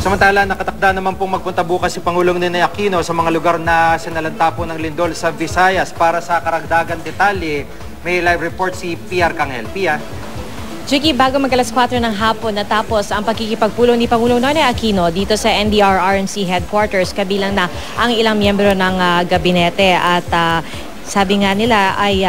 Samantala, nakatakda naman pong magpunta bukas si Pangulong Ninoy Aquino sa mga lugar na sinalanta po ng lindol sa Visayas. Para sa karagdagan detalye, may live report si PR Kanghel. Pia? Jiggy, bago mag-alas 4 ng hapon natapos ang pagkikipagpulong ni Pangulong Ninoy Aquino dito sa NDRRMC headquarters, kabilang na ang ilang miyembro ng gabinete at sabi nga nila ay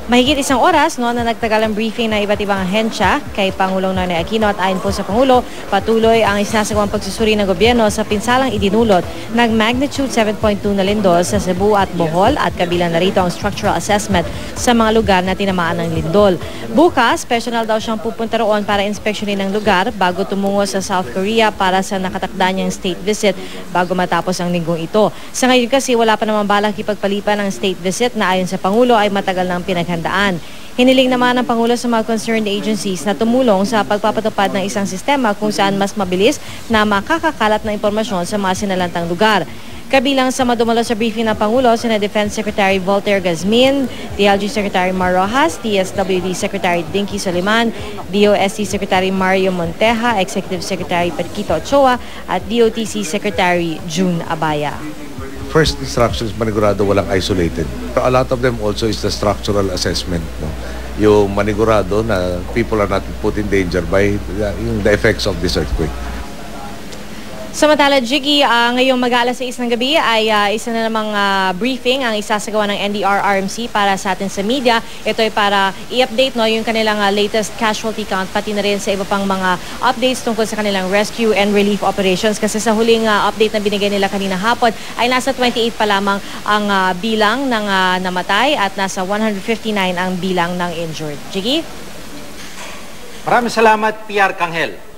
mahigit isang oras na nagtagal ang briefing ng iba't ibang ahensya kay Pangulong Ninoy Aquino at ayon po sa Pangulo, patuloy ang isinasagawang pagsusuri ng gobyerno sa pinsalang idinulot ng magnitude 7.2 na lindol sa Cebu at Bohol at kabilang na rito ang structural assessment sa mga lugar na tinamaan ng lindol. Bukas, personal daw siyang pupunta roon para inspeksyonin ng lugar bago tumungo sa South Korea para sa nakatakda niyang state visit bago matapos ang linggong ito. Sa ngayon kasi wala pa naman balak ipagpalipan ng state visit na ayon sa Pangulo ay matagal nang pinaghandaan. Hiniling naman ng Pangulo sa mga concerned agencies na tumulong sa pagpapatupad ng isang sistema kung saan mas mabilis na makakakalat ng impormasyon sa mga sinalantang lugar. Kabilang sa madumalo sa briefing ng Pangulo, sina Defense Secretary Voltaire Gazmin, DLG Secretary Mar Rojas, DSWD Secretary Dinky Soliman, DOST Secretary Mario Monteja, Executive Secretary Pedquito Ochoa, at DOTC Secretary June Abaya. First instructions, manigurado walang isolated. A lot of them also is the structural assessment. No? Yung manigurado na people are not put in danger by the effects of this earthquake. Samantala, Jiggy, ngayong mag-aalas 6 ng gabi ay isa na namang briefing ang isasagawa ng NDRRMC para sa atin sa media. Ito ay para i-update yung kanilang latest casualty count, pati na rin sa iba pang mga updates tungkol sa kanilang rescue and relief operations. Kasi sa huling update na binigay nila kanina hapon ay nasa 28 pa lamang ang bilang ng namatay at nasa 159 ang bilang ng injured. Jiggy? Maraming salamat, PR Kanghel.